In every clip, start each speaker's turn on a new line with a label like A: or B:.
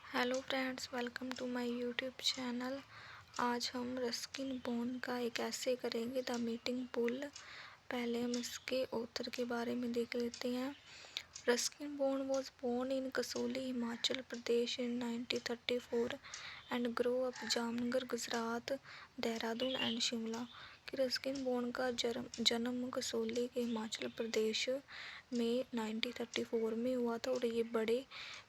A: Hello friends, welcome to my YouTube channel. आज हम Ruskin bond का एक ऐसे करेंगे, द मीटिंग पूल। पहले हम इसके ऑथर के बारे में देख लेते हैं। Ruskin Bond was born in Kasauli, Himachal Pradesh in 1934 and grow up Jamnagar, Gujarat, Dehradun and Shimla. कि रस्किन बॉन्ड का जन्म कसौली के हिमाचल प्रदेश में 1934 में हुआ था और ये बड़े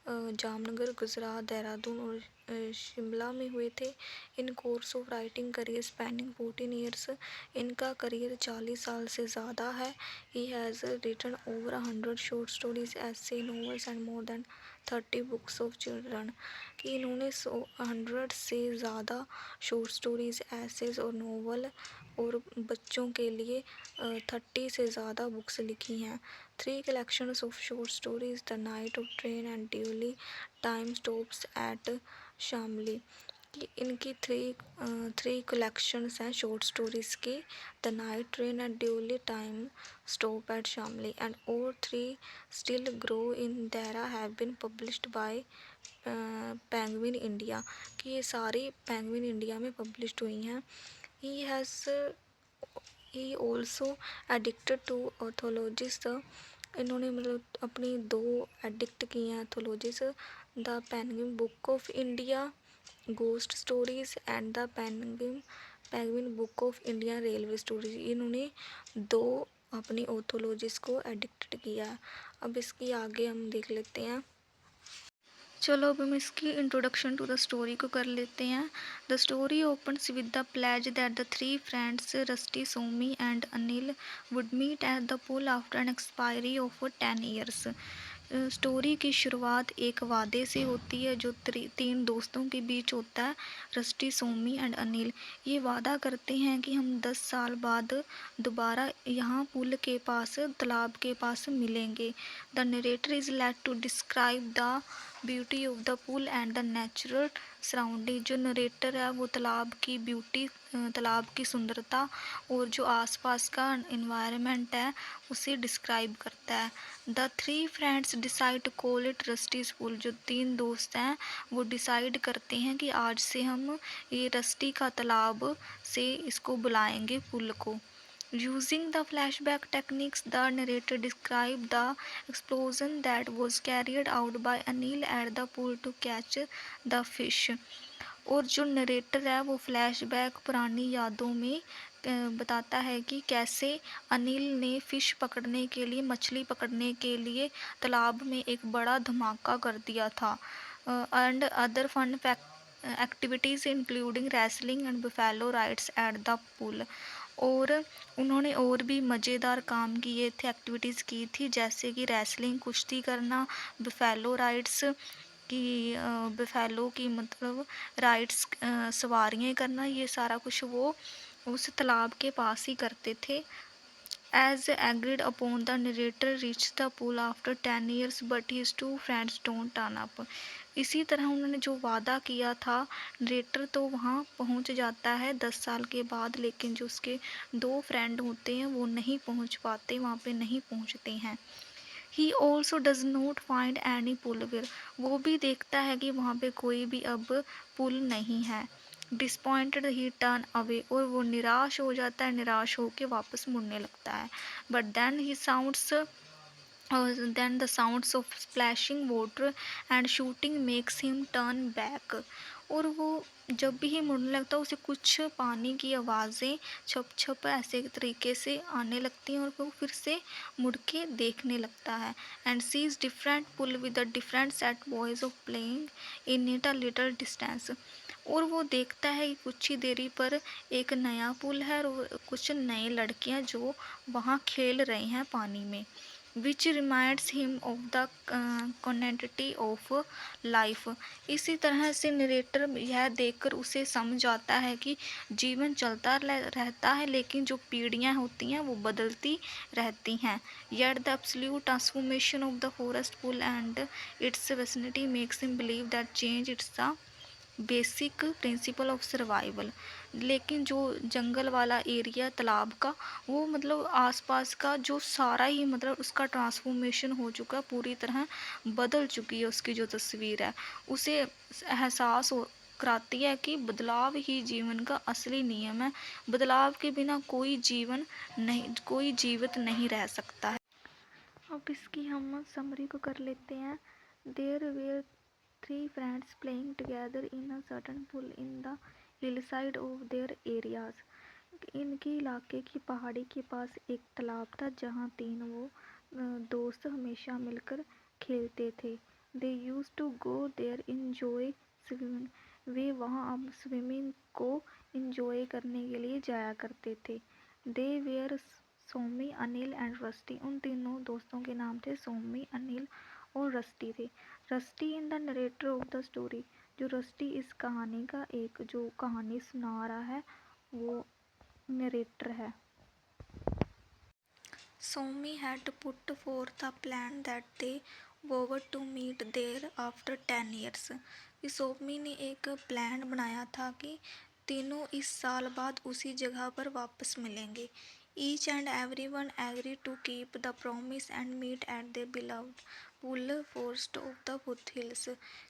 A: जामनगर, गुजरात, देहरादून और शिमला में हुए थे। In course of writing career spanning 14 years. इनका करियर 40 साल से ज़्यादा है। He has written over 100 short stories, ऐसे, novels and more than 30 books of children. कि इन्होंने 100 से ज़्यादा शॉर्ट स्टोरीज, ऐसेज और नॉवल और बच्चों के लिए 30 से ज़्यादा बुक्स लिखी हैं। 3 collections of short stories, The Night of Train and Duly, Time Stops at Shamli। कि इनकी थ्री कलेक्शंस हैं शॉर्ट स्टोरीज़ की, the night train and Deoli, time stop at Shamli and और 3 still grow in Dehra have been published by Penguin India. कि ये सारी Penguin India में published हुई हैं। He also addicted to anthologies. इन्होंने मतलब अपनी 2 एडिक्ट की हैं anthologies, the Penguin book of India ghost stories and the Penguin book of India railway stories. इन्होंने 2 अपनी ऑथोलॉजीज को एडिक्टेड किया है। अब इसकी आगे हम देख लेते हैं। चलो अब हम इसकी इंट्रोडक्शन टू द स्टोरी को कर लेते हैं। The story opens with the pledge that the 3 friends Rusty, Somi and Anil would meet at the pool after an expiry of 10 years. Story की शुरुआत एक वादे से होती है जो 3 दोस्तों के बीच होता है, रस्टी, सोमी एंड अनिल। ये वादा करते हैं कि हम 10 साल बाद दोबारा यहाँ पुल के पास, तालाब के पास मिलेंगे। The narrator is late to describe the beauty of the pool and the natural surrounding. जो नरेटर है वो तालाब की ब्यूटी, तालाब की सुंदरता और जो आसपास का इन्वायरमेंट है उसे डिस्क्राइब करता है। The 3 friends decide to call it Rusty's pool. जो 3 दोस्त हैं वो डिसाइड करते हैं कि आज से हम ये रस्टी का तालाब से इसको बुलाएंगे, पुल को। Using the flashback techniques, the narrator described the explosion that was carried out by Anil at the pool to catch the fish। और जो नरेटर है वो फ्लैशबैक पुरानी यादों में बताता है कि कैसे अनिल ने फ़िश पकड़ने के लिए, मछली पकड़ने के लिए तालाब में एक बड़ा धमाका कर दिया था। And other fun activities including wrestling and buffalo rides at the pool. और उन्होंने और भी मज़ेदार काम किए थे, एक्टिविटीज़ की थी, जैसे कि रेसलिंग, कुश्ती करना, बफेलो राइड्स की बफेलो की मतलब राइड्स, सवारियाँ करना, ये सारा कुछ वो उस तालाब के पास ही करते थे। As agreed upon, the narrator reached the pool after 10 years, but his 2 friends don't turn up। इसी तरह उन्होंने जो वादा किया था, नरेटर तो वहाँ पहुँच जाता है 10 साल के बाद, लेकिन जो उसके 2 फ्रेंड होते हैं वो नहीं पहुँच पाते, वहाँ पे नहीं पहुँचते हैं। He also does not find any pool. वो भी देखता है कि वहाँ पे कोई भी अब पुल नहीं है। डिसपॉइंटेड ही टर्न अवे। और वो निराश हो जाता है, निराश होकर वापस मुड़ने लगता है। But then the sounds of splashing water and shooting makes him turn back। और वो जब भी ही मुड़ने लगता है उसे कुछ पानी की आवाज़ें छप छप ऐसे तरीके से आने लगती हैं और वो फिर से मुड़ के देखने लगता है। And sees different pool with a different set boys of playing in it a little distance. और वो देखता है कि कुछ ही देरी पर एक नया पुल है और कुछ नए लड़के हैं जो वहाँ खेल रहे हैं पानी में। Which reminds him of the quantity of life. इसी तरह से नरेटर यह देखकर उसे समझ आता है कि जीवन चलता रहता है, लेकिन जो पीढ़ियाँ होती हैं वो बदलती रहती हैं। Yet the absolute transformation of the forest pool and its vicinity makes him believe that change it's the basic principle of survival. लेकिन जो जंगल वाला एरिया तालाब का, वो मतलब आसपास का जो सारा ही मतलब उसका ट्रांसफॉर्मेशन हो चुका है, पूरी तरह बदल चुकी है उसकी जो तस्वीर है। उसे एहसास हो कराती है कि बदलाव ही जीवन का असली नियम है। बदलाव के बिना कोई जीवित नहीं रह सकता है। अब इसकी हम समरी को कर लेते हैं। There were three friends playing together in a certain pool in the hillside of their areas. इनके इलाके की पहाड़ी के पास एक तालाब था जहाँ तीन दोस्त हमेशा मिलकर खेलते थे। They use to go there enjoy swimming. वे वहाँ अब स्विमिंग को इंजॉय करने के लिए जाया करते थे। They were Somi, Anil and Rusty. उन तीनों दोस्तों के नाम थे सोमी, अनिल और रस्टी थे। Rusty in the narrator of the story. जो रस्टी इस कहानी का एक जो कहानी सुना रहा है वो नरेटर है। Somi had put forth a plan that they vowed to meet there after 10 years. कि सोमी ने एक प्लान बनाया था कि तीनों इस साल बाद उसी जगह पर वापस मिलेंगे। Each and everyone agreed to keep the promise and meet at their beloved pool forest of the foothills.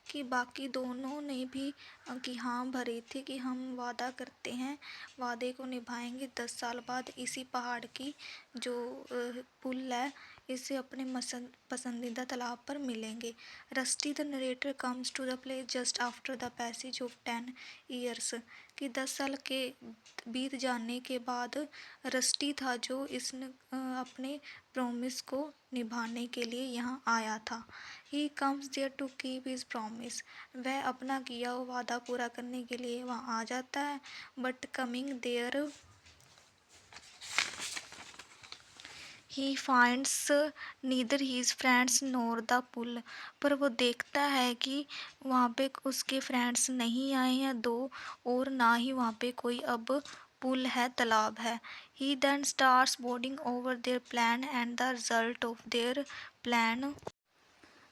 A: कि बाकी दोनों ने भी कि हाँ भरी थी कि हम वादा करते हैं, वादे को निभाएंगे, 10 साल बाद इसी पहाड़ की जो पुल है इसे अपने पसंदीदा तालाब पर मिलेंगे। Rusty the narrator comes to the place just after the passage of 10 years. कि 10 साल के बीत जाने के बाद रस्टी था जो इसने अपने प्रॉमिस को निभाने के लिए यहाँ आया था। He comes there to keep his promise. वह अपना किया हुआ वादा पूरा करने के लिए वहाँ आ जाता है। But coming there he finds neither his friends nor the pool. पर वो देखता है कि वहाँ पे उसके फ्रेंड्स नहीं आए हैं दो, और ना ही वहाँ पे कोई अब पुल है, तालाब है। He then starts brooding over their plan and the result of their plan.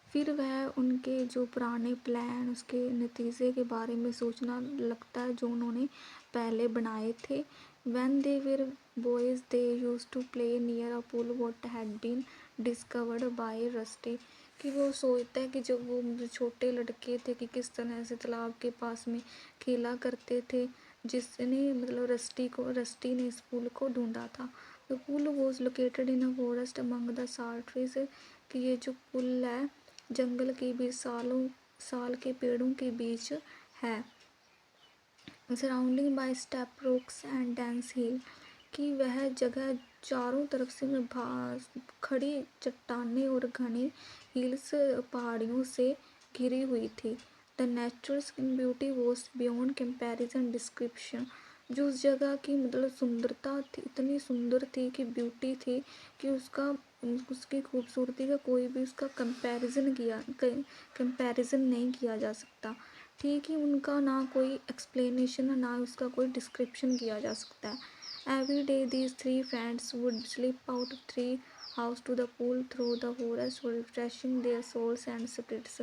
A: फिर वह उनके जो पुराने प्लान उसके नतीजे के बारे में सोचना लगता है जो उन्होंने पहले बनाए थे। When they were boys they used to play near a pool what had been discovered by Rusty। कि वो सोचता है कि जब वो छोटे लड़के थे कि किस तरह से तालाब के पास में खेला करते थे, जिसने मतलब रस्टी ने इस पुल को ढूंढा था। The pool was located in a forest among the sal trees. कि ये जो पुल है जंगल के बीच साल के पेड़ों के बीच है। Surrounding by steep rocks and dense hill. कि वह जगह चारों तरफ से खड़ी चट्टानें और घने हिल्स पहाड़ियों से घिरी हुई थी। The natural beauty was beyond comparison description. जो उस जगह की मतलब सुंदरता थी, इतनी सुंदर थी कि ब्यूटी थी कि उसकी खूबसूरती का कोई भी उसका कंपैरिजन नहीं किया जा सकता। ठीक ही उनका ना कोई एक्सप्लेनेशन ना उसका कोई डिस्क्रिप्शन किया जा सकता है। Every day these three friends would slip out three house to the pool through the forest refreshing their souls and spirits.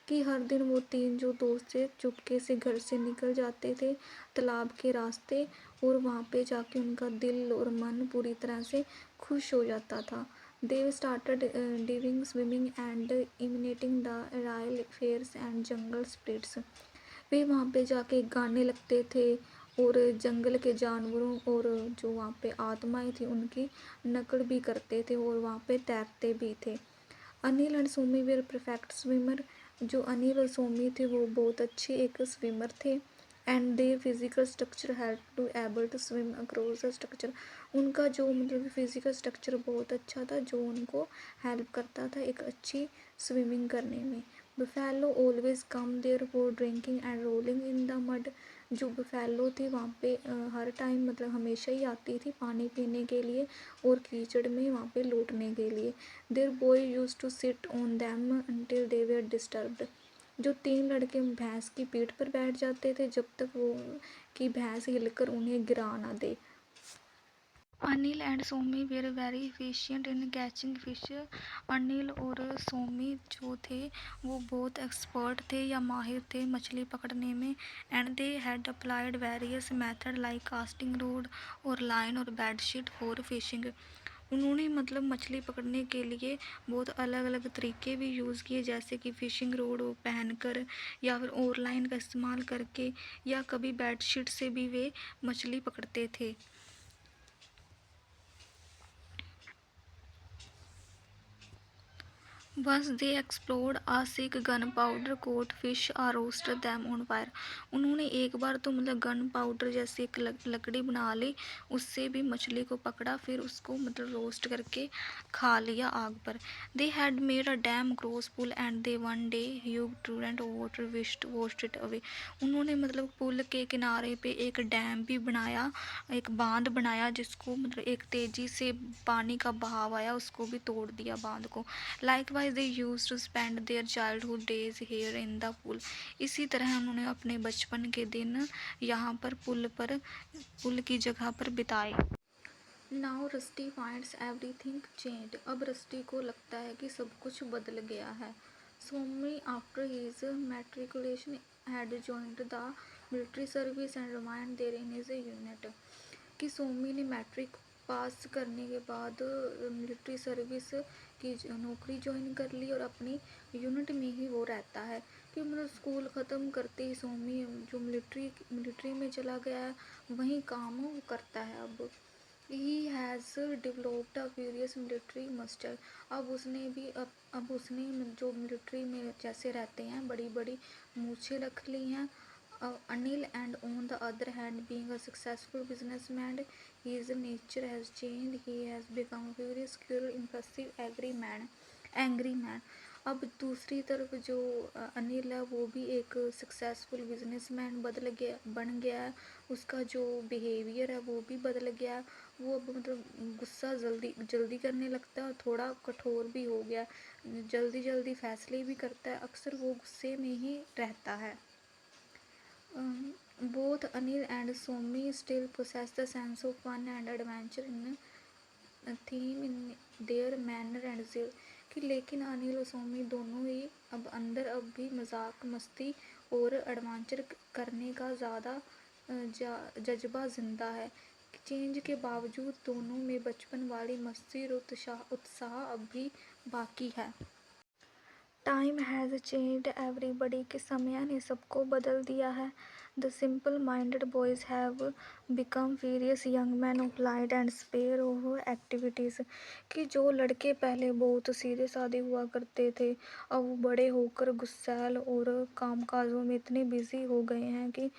A: कि हर दिन वो तीन जो दोस्त थे चुपके से घर से निकल जाते थे तालाब के रास्ते, और वहाँ पे जाके उनका दिल और मन पूरी तरह से खुश हो जाता था। They started diving, swimming and imitating the royal fairs and jungle spirits। वे वहाँ पे जाके गाने लगते थे और जंगल के जानवरों और जो वहाँ पे आत्माएं थी उनकी नकल भी करते थे और वहाँ पे तैरते भी थे। Anil and Somi were perfect swimmer. जो अनिल और सोमी थे वो बहुत अच्छे एक स्विमर थे। And they physical structure help to able to swim across the structure. उनका जो मतलब फिजिकल स्ट्रक्चर बहुत अच्छा था जो उनको हेल्प करता था एक अच्छी स्विमिंग करने में। Buffalo always come there for drinking and rolling in the mud. जो बुफेलो थी वहाँ पे हर टाइम मतलब हमेशा ही आती थी पानी पीने के लिए और कीचड़ में वहाँ पे लौटने के लिए। Their boy use to sit on them until they were disturbed. जो तीन लड़के भैंस की पीठ पर बैठ जाते थे जब तक वो कि भैंस हिलकर उन्हें गिरा ना दे। Anil and Somi were very efficient in catching fish. Anil और सोमी जो थे वो बहुत एक्सपर्ट थे या माहिर थे मछली पकड़ने में। And they had applied various method like casting road और लाइन और बेडशीट फॉर फिशिंग। उन्होंने मतलब मछली पकड़ने के लिए बहुत अलग अलग तरीके भी यूज़ किए, जैसे कि फ़िशिंग रोड पहनकर या फिर और लाइन का इस्तेमाल करके, या कभी बेडशीट से भी वे मछली पकड़ते थे। Once they explored a sick gunpowder caught fish or roasted them on fire। उन्होंने एक बार तो मतलब गन पाउडर जैसी एक लकड़ी बना ली, उससे भी मछली को पकड़ा, फिर उसको मतलब रोस्ट करके खा लिया आग पर। They had made a dam across pool and they one day huge torrent of water washed it away। उन्होंने मतलब पुल के किनारे पे एक डैम भी बनाया, एक बांध बनाया, जिसको मतलब एक तेजी से पानी का बहाव आया उसको भी तोड़ दिया बांध को। Likewise they used to spend their childhood days here in the pool। इसी तरह उन्होंने अपने बचपन के दिन यहाँ पर पुल की जगह पर बिताए। Now rusty finds everything changed। अब रस्टी को लगता है कि सब कुछ बदल गया है। Somi after his matriculation had joined the military service and remained there in his unit। कि सोमी ने मैट्रिक पास करने के बाद मिलिट्री सर्विस की नौकरी ज्वाइन कर ली और अपनी यूनिट में ही वो रहता है। कि मतलब स्कूल ख़त्म करते ही सोमी जो मिलिट्री में चला गया है, वहीं काम वो करता है अब। He has developed a furious military muster. अब उसने जो मिलिट्री में जैसे रहते हैं बड़ी बड़ी मूछें रख ली हैं। Anil, and on the other hand, being a successful businessman, his nature has changed. He has become a furious, cruel, impulsive, angry man। अब दूसरी तरफ जो अनिल है वो भी एक सक्सेसफुल बिजनेसमैन बन गया है। उसका जो बिहेवियर है वो भी बदल गया है। वो अब मतलब गुस्सा जल्दी करने लगता है और थोड़ा कठोर भी हो गया। जल्दी फैसले भी करता है, अक्सर वो गुस्से में ही रहता है। Both Anil and Somi still possess the sense of fun and adventure in a theme in their manner and zeal। कि लेकिन अनिल और सोमी दोनों ही अब भी मजाक मस्ती और एडवेंचर करने का ज़्यादा जज्बा जिंदा है। चेंज के बावजूद दोनों में बचपन वाली मस्ती और उत्साह अब भी बाकी है। Time has changed everybody. कि समय ने सबको बदल दिया है। The simple minded boys have become furious young man of light and sphere of activities. कि जो लड़के पहले बहुत सीधे साधे हुआ करते थे, अब वो बड़े होकर गुस्सैल और कामकाजों में इतने बिजी हो गए हैं कि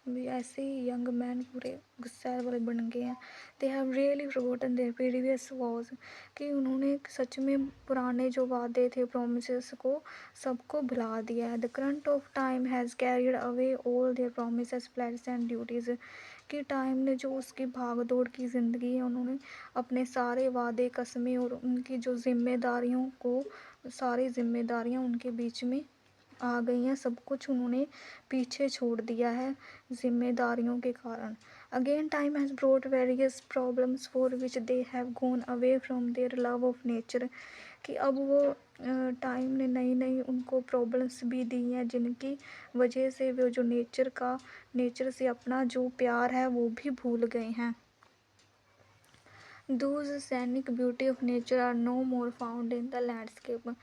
A: ऐसे ही यंग मैन पूरे गुस्सैल वाले बन गए हैं। They have really forgotten there previous was. कि उन्होंने सच में पुराने जो वादे थे, प्रोमिसेस को सबको भुला दिया है। The current of time has carried away all their promises pledges and duties. कि टाइम ने जो उसकी भाग दौड़ की ज़िंदगी है, उन्होंने अपने सारे वादे कस्में और उनकी जो सारी जिम्मेदारियाँ उनके बीच में आ गई हैं। सब कुछ उन्होंने पीछे छोड़ दिया है जिम्मेदारियों के कारण। Again time has brought various problems for which they have gone away from their love of nature. कि अब वो टाइम ने नई उनको प्रॉब्लम्स भी दी हैं, जिनकी वजह से वो जो नेचर से अपना जो प्यार है वो भी भूल गए हैं। Those scenic beauty of nature are no more found in the landscape।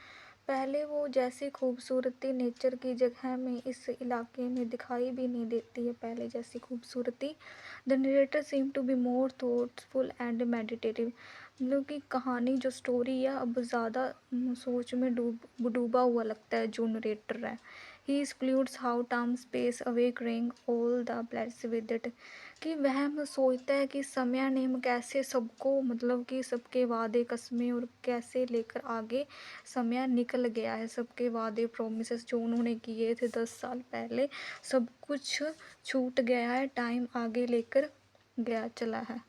A: पहले वो जैसी खूबसूरती नेचर की जगह में इस इलाके में दिखाई भी नहीं देती है, पहले जैसी खूबसूरती। The narrator seem to be more thoughtful and meditative. मतलब कि कहानी जो स्टोरी है अब ज़्यादा सोच में डूबा हुआ लगता है जो नरेटर है। He excludes how time space away carrying all the bloods with it. कि वह सोचता है कि समय ने कैसे सबको मतलब कि सबके वादे कस्में और कैसे लेकर आगे समय निकल गया है। सबके वादे प्रोमिसेस जो उन्होंने किए थे 10 साल पहले, सब कुछ छूट गया है, टाइम आगे लेकर गया चला है।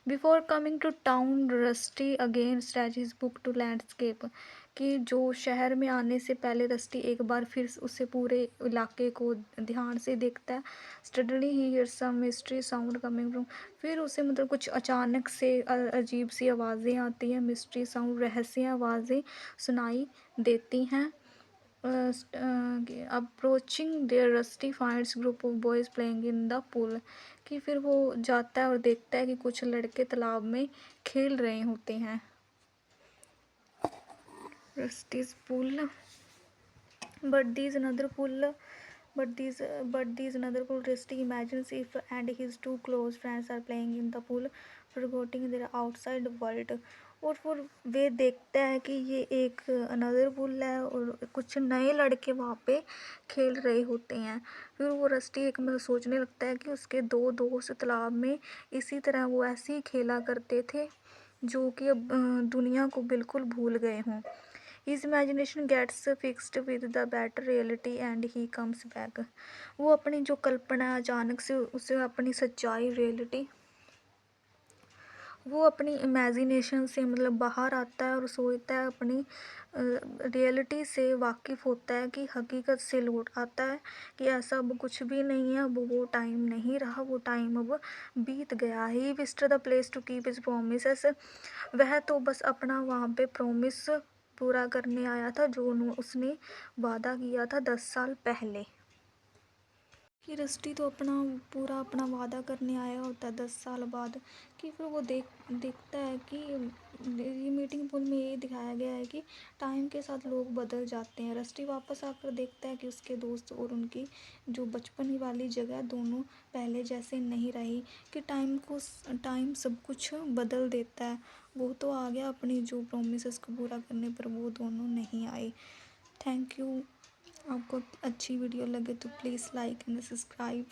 A: Before coming to town Rusty again stretch his book to landscape. कि जो शहर में आने से पहले रस्टी एक बार फिर उसे पूरे इलाके को ध्यान से देखता है। Suddenly he hear some mystery sound coming from, फिर उसे मतलब कुछ अचानक से अजीब सी आवाज़ें आती हैं, मिस्ट्री साउंड रहस्य आवाज़ें सुनाई देती हैं। Approaching there Rusty finds group of boys playing in the pool, कि फिर वो जाता है और देखता है कि कुछ लड़के तालाब में खेल रहे होते हैं। रस्टीज pool but these another pool but these another pool, Rusty imagines if and his two close friends are playing in the pool, forgetting their outside world। और फिर वे देखता है कि ये एक अनदर पुल है और कुछ नए लड़के वहाँ पे खेल रहे होते हैं। फिर वो रस्टी एक मतलब सोचने लगता है कि उसके दो दोस्त तालाब में इसी तरह वो ऐसे ही खेला करते थे जो कि अब दुनिया को बिल्कुल भूल गए हों। His imagination gets fixed with the better reality and he comes back। वो अपनी जो कल्पना है अचानक से उसे अपनी सच्चाई रियलिटी, वो अपनी इमेजिनेशन से मतलब बाहर आता है और सोचता है, अपनी रियलिटी से वाकिफ़ होता है कि हकीकत से लौट आता है कि ऐसा अब कुछ भी नहीं है, अब वो टाइम नहीं रहा, वो टाइम अब बीत गया। He visited the place to keep his promise, वह तो बस अपना वहाँ पे प्रॉमिस पूरा करने आया था जो उसने वादा किया था 10 साल पहले। कि रस्टी तो अपना वादा करने आया होता है 10 साल बाद। कि फिर वो देखता है कि ये मीटिंग पुल में ये दिखाया गया है कि टाइम के साथ लोग बदल जाते हैं। रस्टी वापस आकर देखता है कि उसके दोस्त और उनकी जो बचपन वाली जगह दोनों पहले जैसे नहीं रही, कि टाइम सब कुछ बदल देता है। वो तो आ गया अपनी जो प्रोमिस को पूरा करने, पर वो दोनों नहीं आए। Thank you. आपको अच्छी वीडियो लगे तो प्लीज़ लाइक एंड सब्सक्राइब।